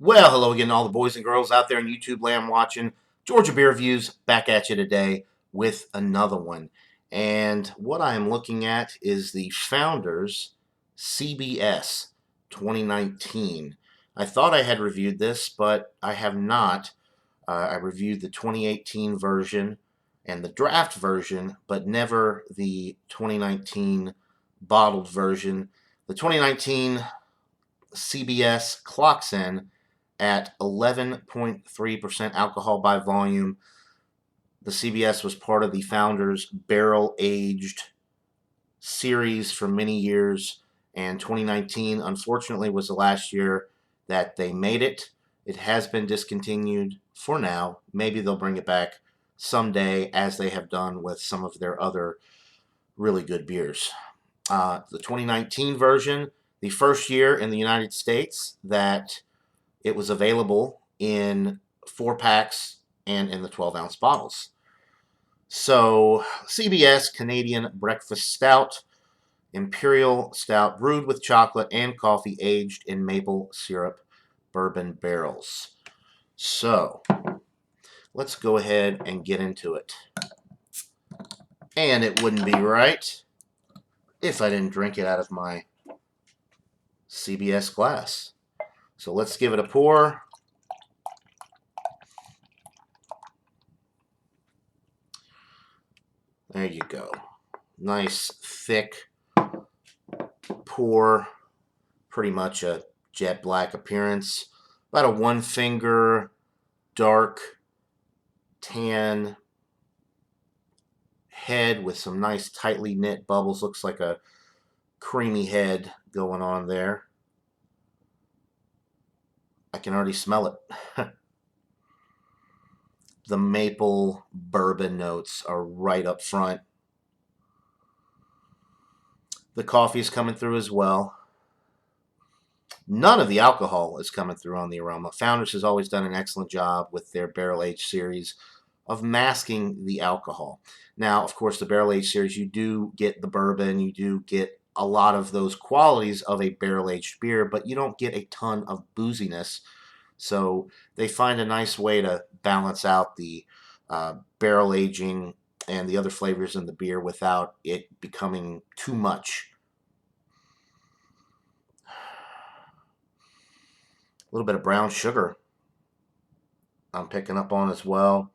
Well, hello again, all the boys and girls out there in YouTube land watching. Georgia Beer Reviews back at you today with another one. And what I am looking at is the Founders CBS 2019. I thought I had reviewed this, but I have not. I reviewed the 2018 version and the draft version, but never the 2019 bottled version. The 2019 CBS clocks in at 11.3% alcohol by volume. The CBS was part of the Founders Barrel Aged series for many years, and 2019, unfortunately, was the last year that they made it. It has been discontinued for now. Maybe they'll bring it back someday, as they have done with some of their other really good beers. The 2019 version, the first year in the United States that it was available in 4-packs and in the 12-ounce bottles. So, CBS Canadian Breakfast Stout, Imperial Stout, brewed with chocolate and coffee, aged in maple syrup bourbon barrels. So, let's go ahead and get into it. And it wouldn't be right if I didn't drink it out of my CBS glass. So let's give it a pour. There you go. Nice, thick pour. Pretty much a jet black appearance. About a one-finger, dark, tan head with some nice tightly knit bubbles. Looks like a creamy head going on there. I can already smell it. The maple bourbon notes are right up front. The coffee is coming through as well. None of the alcohol is coming through on the aroma. Founders has always done an excellent job with their barrel aged series of masking the alcohol. Now, of course, the barrel aged series, you do get the bourbon, you do get a lot of those qualities of a barrel aged beer, but you don't get a ton of booziness. So they find a nice way to balance out the barrel aging and the other flavors in the beer without it becoming too much. A little bit of brown sugar I'm picking up on as well.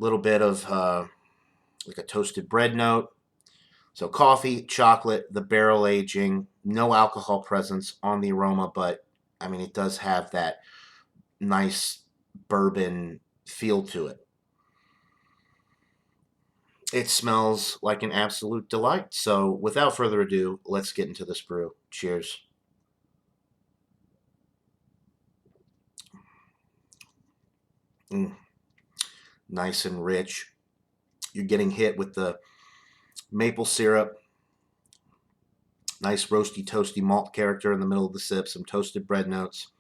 A little bit of like a toasted bread note. So coffee, chocolate, the barrel aging, no alcohol presence on the aroma, but I mean, it does have that nice bourbon feel to it. It smells like an absolute delight. So without further ado, let's get into this brew. Cheers. Nice and rich. You're getting hit with the maple syrup. Nice roasty, toasty malt character in the middle of the sip. Some toasted bread notes.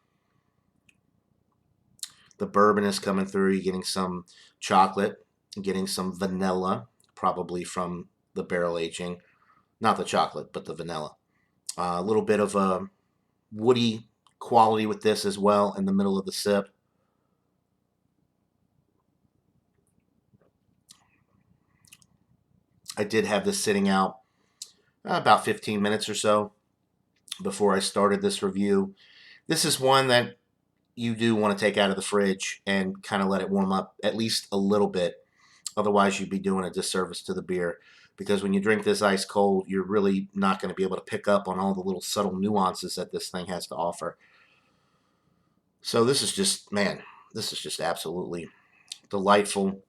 The bourbon is coming through. You're getting some chocolate. Getting some vanilla, probably from the barrel aging. Not the chocolate, but the vanilla. A little bit of a woody quality with this as well in the middle of the sip. I did have this sitting out about 15 minutes or so before I started this review. This is one that you do want to take out of the fridge and kind of let it warm up at least a little bit. Otherwise, you'd be doing a disservice to the beer, because when you drink this ice cold, you're really not going to be able to pick up on all the little subtle nuances that this thing has to offer. So this is just, man, this is just absolutely delightful.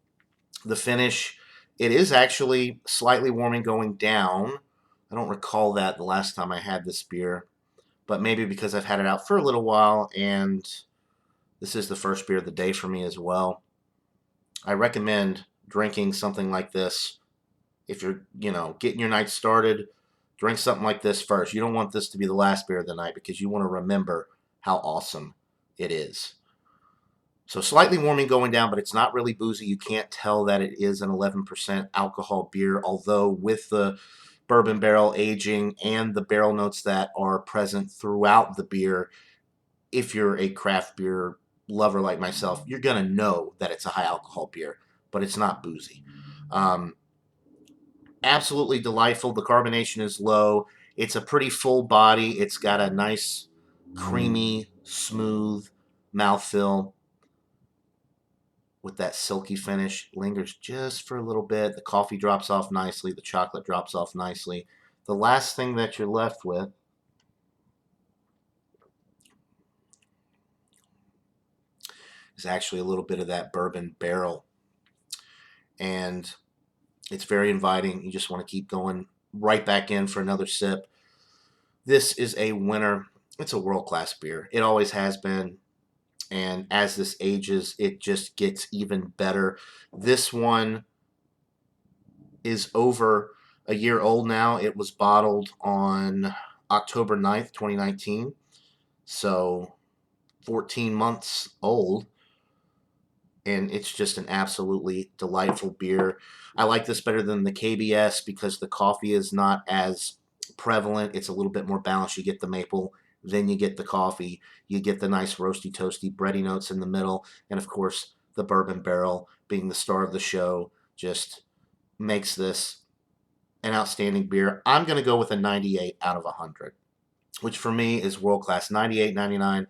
The finish, it is actually slightly warming going down. I don't recall that the last time I had this beer, but maybe because I've had it out for a little while and this is the first beer of the day for me as well. I recommend drinking something like this. If you're, getting your night started, drink something like this first. You don't want this to be the last beer of the night, because you want to remember how awesome it is. So slightly warming going down, but it's not really boozy. You can't tell that it is an 11% alcohol beer, although with the bourbon barrel aging and the barrel notes that are present throughout the beer, if you're a craft beer lover like myself, you're going to know that it's a high alcohol beer, but it's not boozy. Um, Absolutely delightful. The carbonation is low. It's a pretty full body. It's got a nice, creamy, smooth mouthfeel with that silky finish. Lingers just for a little bit. The coffee drops off nicely. The chocolate drops off nicely. The last thing that you're left with is actually a little bit of that bourbon barrel. And it's very inviting. You just want to keep going right back in for another sip. This is a winner. It's a world-class beer. It always has been. And as this ages, it just gets even better. This one is over a year old now. It was bottled on October 9th, 2019. So 14 months old. And it's just an absolutely delightful beer. I like this better than the KBS because the coffee is not as prevalent. It's a little bit more balanced. You get the maple, then you get the coffee. You get the nice roasty, toasty, bready notes in the middle. And of course, the bourbon barrel being the star of the show just makes this an outstanding beer. I'm going to go with a 98 out of 100, which for me is world class. 98, 99,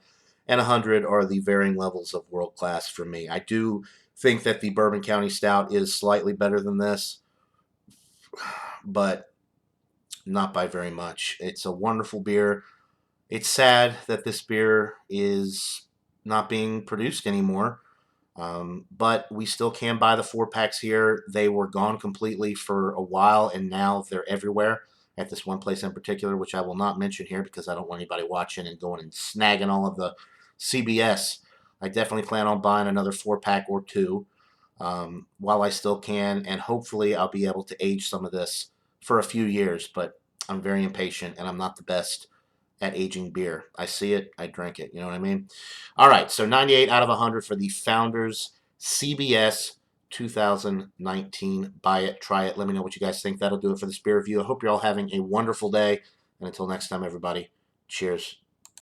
and 100 are the varying levels of world class for me. I do think that the Bourbon County Stout is slightly better than this, but not by very much. It's a wonderful beer. It's sad that this beer is not being produced anymore. But we still can buy the 4 packs here. They were gone completely for a while, and now they're everywhere at this one place in particular, which I will not mention here because I don't want anybody watching and going and snagging all of the CBS. I definitely plan on buying another 4 pack or two while I still can, and hopefully I'll be able to age some of this for a few years, but I'm very impatient, and I'm not the best at aging beer. I see it, I drink it. You know what I mean? All right, so 98 out of 100 for the Founders CBS 2019. Buy it, try it. Let me know what you guys think. That'll do it for this beer review. I hope you're all having a wonderful day. And until next time, everybody, cheers.